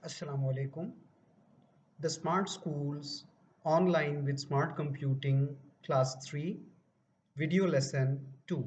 Assalamu alaikum. The Smart Schools Online with Smart Computing Class 3 Video Lesson 2.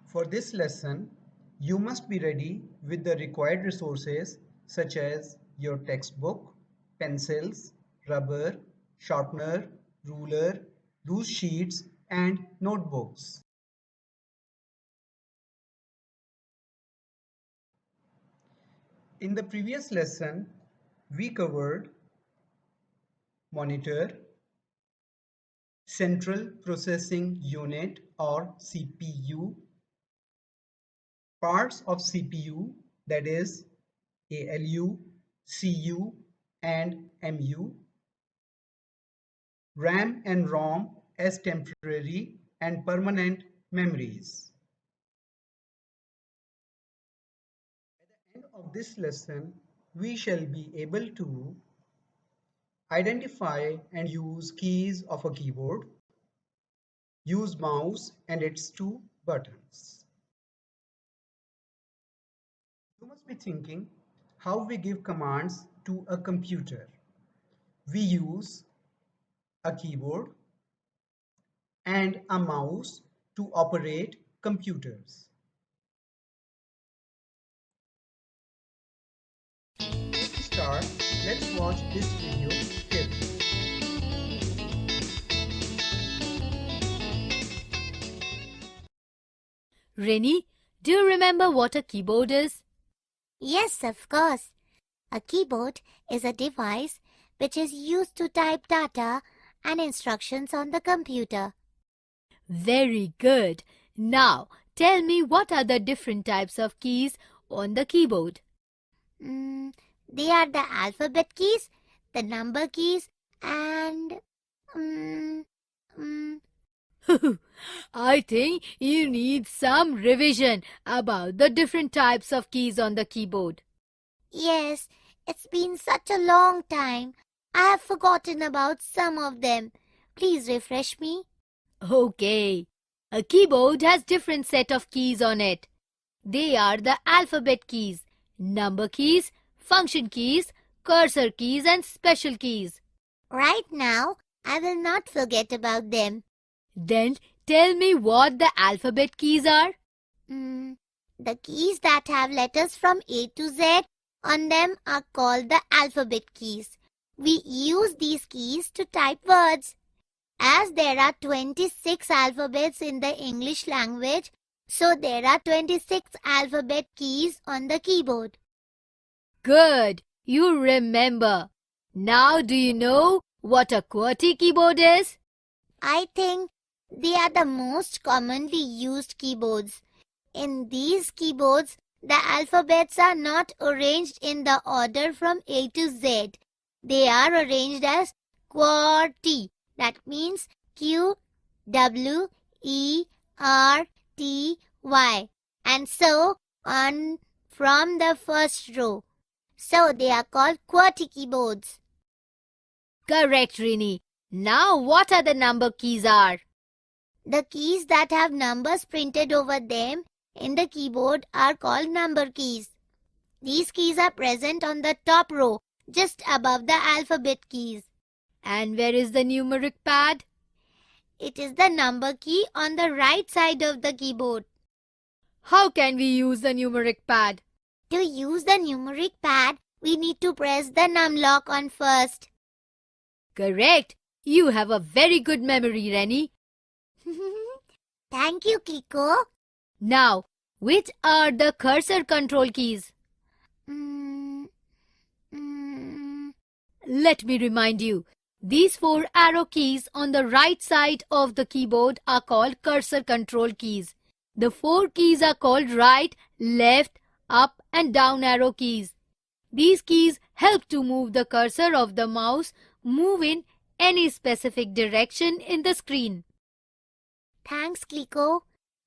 For this lesson, you must be ready with the required resources such as your textbook, pencils, rubber, sharpener, ruler, loose sheets, and notebooks. In the previous lesson, we covered monitor, Central Processing Unit or CPU, parts of CPU, that is ALU, CU and MU, RAM and ROM as temporary and permanent memories. At the end of this lesson, we shall be able to identify and use keys of a keyboard, use mouse and its two buttons. You must be thinking how we give commands to a computer. We use a keyboard and a mouse to operate computers. To start, let's watch this video carefully. Rennie, do you remember what a keyboard is? Yes, of course. A keyboard is a device which is used to type data and instructions on the computer. Very good. Now, tell me what are the different types of keys on the keyboard? They are the alphabet keys, the number keys, and I think you need some revision about the different types of keys on the keyboard. yes, it's been such a long time. I have forgotten about some of them. Please refresh me. Okay. A keyboard has different set of keys on it. They are the alphabet keys, number keys, function keys, cursor keys and special keys. Right now, I will not forget about them. Then tell me what the alphabet keys are. The keys that have letters from A to Z on them are called the alphabet keys. We use these keys to type words. As there are 26 alphabets in the English language, so there are 26 alphabet keys on the keyboard. Good, you remember. Now do you know what a QWERTY keyboard is? I think they are the most commonly used keyboards. In these keyboards, the alphabets are not arranged in the order from A to Z. They are arranged as QWERTY. That means Q, W, E, R, T, Y. And so on from the first row. So they are called QWERTY keyboards. Correct, Rini. Now what are the number keys are? The keys that have numbers printed over them in the keyboard are called number keys. These keys are present on the top row, just above the alphabet keys. And where is the numeric pad? It is the number key on the right side of the keyboard. How can we use the numeric pad? To use the numeric pad, we need to press the num lock on first. Correct. You have a very good memory, Rennie. Thank you, Kiko. Now, which are the cursor control keys? Let me remind you. These 4 arrow keys on the right side of the keyboard are called cursor control keys. The 4 keys are called right, left, up and down arrow keys. These keys help to move the cursor of the mouse move in any specific direction in the screen. Thanks, Kiko.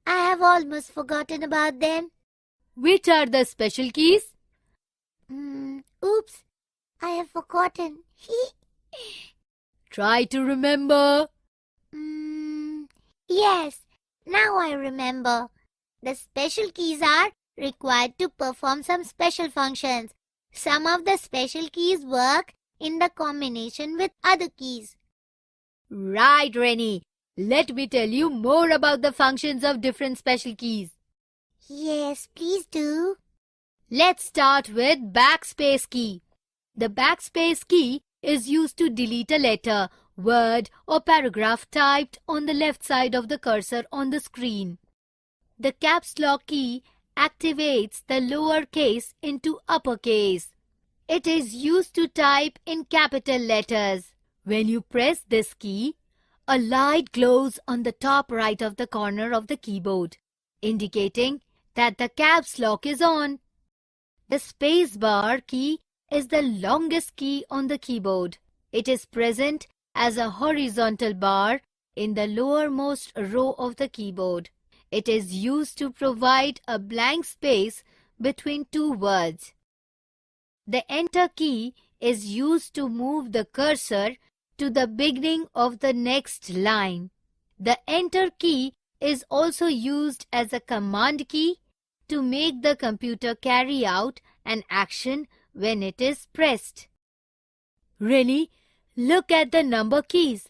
I have almost forgotten about them. Which are the special keys? Oops, I have forgotten. Try to remember. Yes, now I remember. The special keys are required to perform some special functions. Some of the special keys work in the combination with other keys. Right, Rennie. Let me tell you more about the functions of different special keys. Yes, please do. Let's start with backspace key. The backspace key is used to delete a letter, word or paragraph typed on the left side of the cursor on the screen. The caps lock key activates the lower case into uppercase. It is used to type in capital letters. When you press this key, a light glows on the top right of the corner of the keyboard, indicating that the caps lock is on. The space bar key is the longest key on the keyboard. It is present as a horizontal bar in the lowermost row of the keyboard. It is used to provide a blank space between two words. The Enter key is used to move the cursor to the beginning of the next line. The Enter key is also used as a command key to make the computer carry out an action when it is pressed. Really, look at the number keys.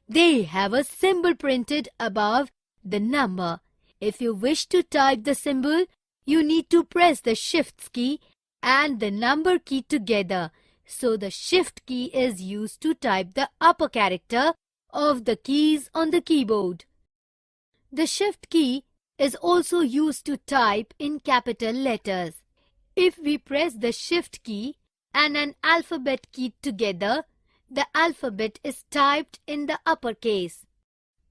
They have a symbol printed above the number. If you wish to type the symbol, you need to press the Shift key and the number key together. So the Shift key is used to type the upper character of the keys on the keyboard. The Shift key is also used to type in capital letters. If we press the Shift key and an alphabet key together, the alphabet is typed in the uppercase.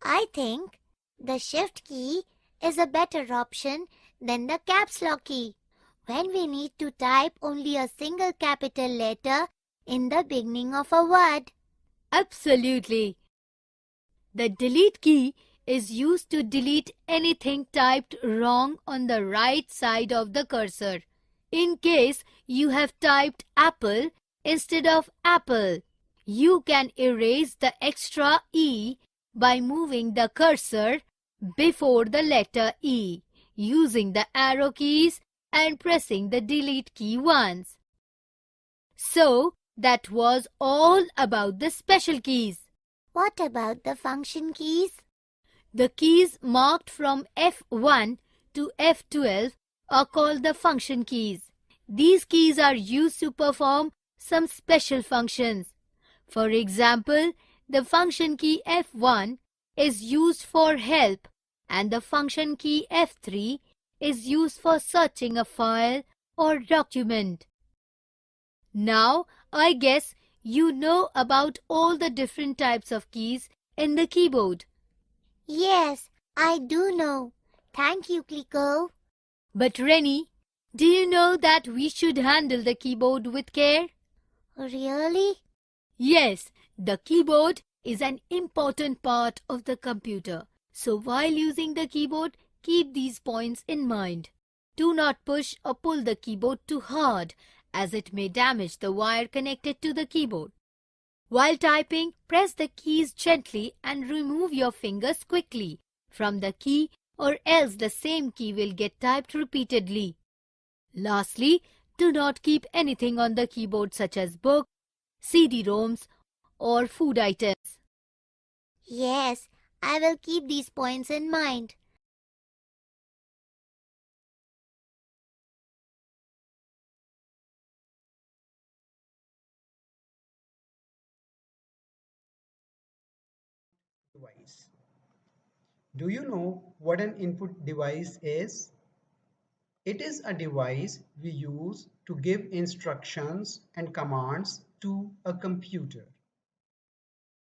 I think the Shift key is a better option than the caps lock key when we need to type only a single capital letter in the beginning of a word. Absolutely. The Delete key is used to delete anything typed wrong on the right side of the cursor. In case you have typed apple instead of apple, you can erase the extra E by moving the cursor before the letter E, using the arrow keys and pressing the Delete key once. So, that was all about the special keys. What about the function keys? The keys marked from F1 to F12 are called the function keys. These keys are used to perform some special functions. For example, the function key F1 is used for help and the function key F3 is used for searching a file or document. Now, I guess you know about all the different types of keys in the keyboard. Yes, I do know. Thank you, Kliko. But Rennie, do you know that we should handle the keyboard with care? Really? Yes, the keyboard is an important part of the computer. So while using the keyboard, keep these points in mind. Do not push or pull the keyboard too hard, as it may damage the wire connected to the keyboard. While typing, press the keys gently and remove your fingers quickly from the key, or else the same key will get typed repeatedly. Lastly, do not keep anything on the keyboard such as books, CD-ROMs or food items. Yes, I will keep these points in mind. Device. Do you know what an input device is? It is a device we use to give instructions and commands to a computer.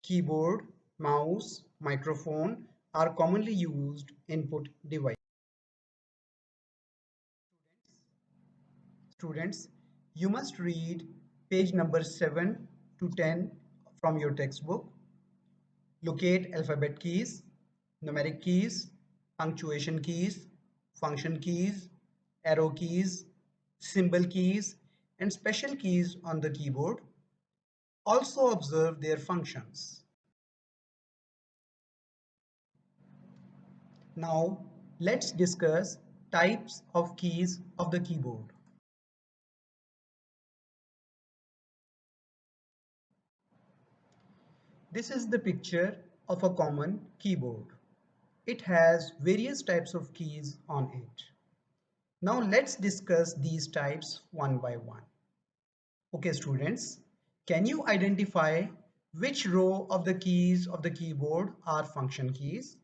Keyboard, mouse, microphone are commonly used input devices. Students, you must read page number 7 to 10 from your textbook. Locate alphabet keys, numeric keys, punctuation keys, function keys, arrow keys, symbol keys, and special keys on the keyboard. Also observe their functions. Now let's discuss types of keys of the keyboard. This is the picture of a common keyboard. It has various types of keys on it. Now let's discuss these types one by one. Okay, students, can you identify which row of the keys of the keyboard are function keys?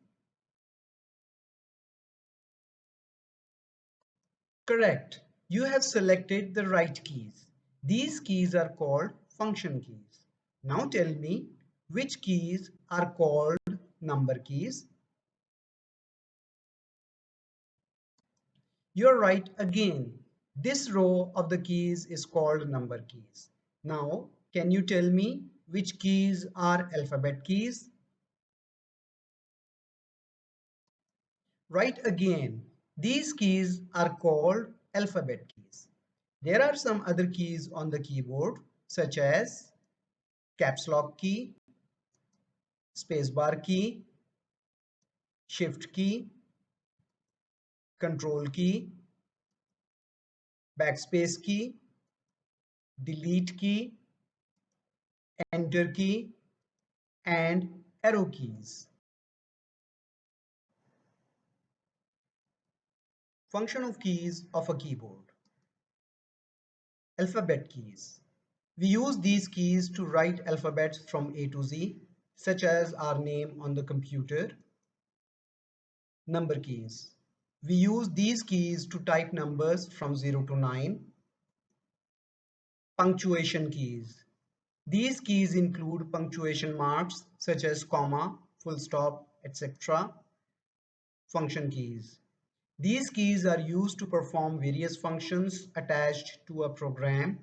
Correct. You have selected the right keys. These keys are called function keys. Now tell me which keys are called number keys. You're right again. This row of the keys is called number keys. Now, can you tell me which keys are alphabet keys? Right again. These keys are called alphabet keys. There are some other keys on the keyboard such as caps lock key, spacebar key, shift key, control key, backspace key, delete key, enter key, and arrow keys. Function of keys of a keyboard. Alphabet keys. We use these keys to write alphabets from A to Z, such as our name on the computer. Number keys. We use these keys to type numbers from 0 to 9. Punctuation keys. These keys include punctuation marks such as comma, full stop, etc. Function keys. These keys are used to perform various functions attached to a program.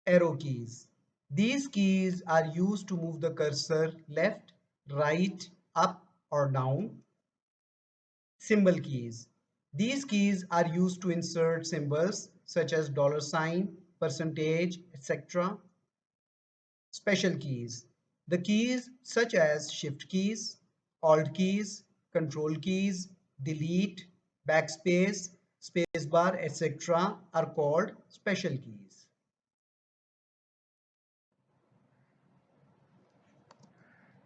Arrow keys. These keys are used to move the cursor left, right, up or down. Symbol keys. These keys are used to insert symbols such as $, percentage, etc. Special keys. The keys such as shift keys, alt keys, control keys, delete, backspace, spacebar, etc. are called special keys.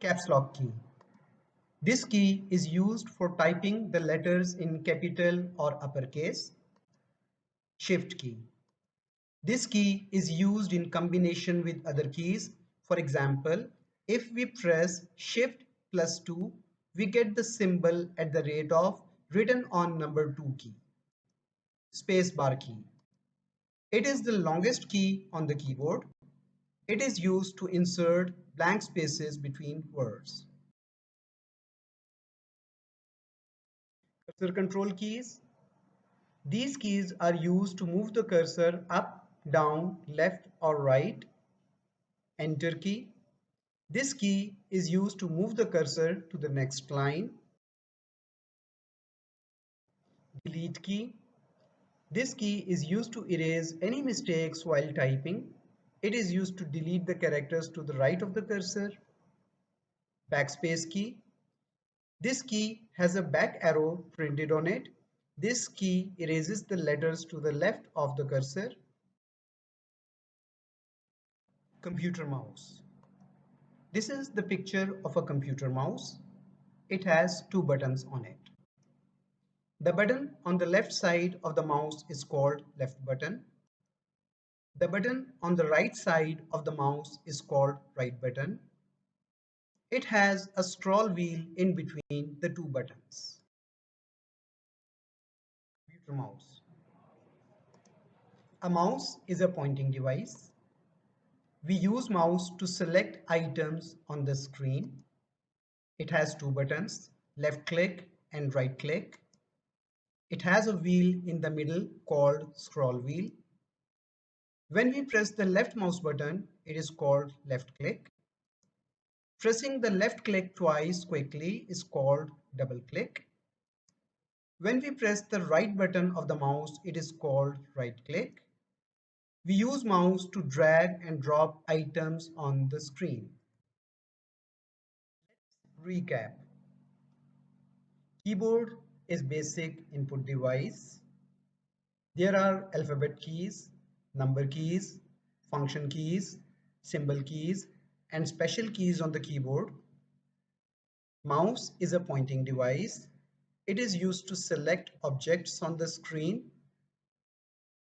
Caps lock key. This key is used for typing the letters in capital or uppercase. Shift key. This key is used in combination with other keys. For example, if we press Shift plus 2, we get the symbol at the rate of written on number 2 key. Spacebar key. It is the longest key on the keyboard. It is used to insert blank spaces between words. Cursor control keys. These keys are used to move the cursor up, down, left or right. Enter key. This key is used to move the cursor to the next line. Delete key. This key is used to erase any mistakes while typing. It is used to delete the characters to the right of the cursor. Backspace key. This key has a back arrow printed on it. This key erases the letters to the left of the cursor. Computer mouse. This is the picture of a computer mouse. It has two buttons on it. The button on the left side of the mouse is called left button. The button on the right side of the mouse is called right button. It has a scroll wheel in between the two buttons. Computer mouse. A mouse is a pointing device. We use mouse to select items on the screen. It has two buttons, left click and right click. It has a wheel in the middle called scroll wheel. When we press the left mouse button, it is called left click. Pressing the left click twice quickly is called double click. When we press the right button of the mouse, it is called right click. We use mouse to drag and drop items on the screen. Recap. Keyboard is basic input device. There are alphabet keys, number keys, function keys, symbol keys, and special keys on the keyboard. Mouse is a pointing device. It is used to select objects on the screen.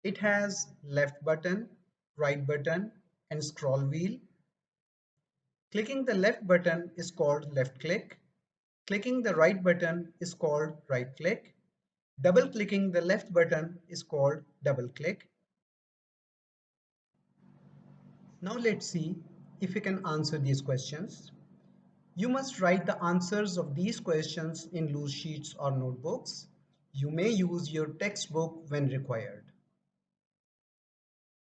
It has left button, right button, and scroll wheel. Clicking the left button is called left click. Clicking the right button is called right click. Double clicking the left button is called double click. Now let's see if you can answer these questions. You must write the answers of these questions in loose sheets or notebooks. You may use your textbook when required.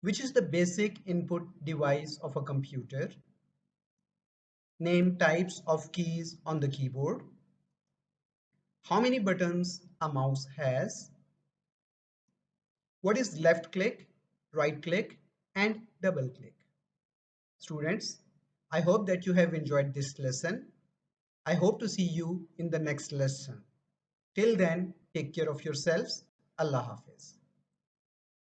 Which is the basic input device of a computer? Name types of keys on the keyboard. How many buttons a mouse has? What is left click, right click, and double click? Students, I hope that you have enjoyed this lesson. I hope to see you in the next lesson. Till then, take care of yourselves. Allah Hafiz.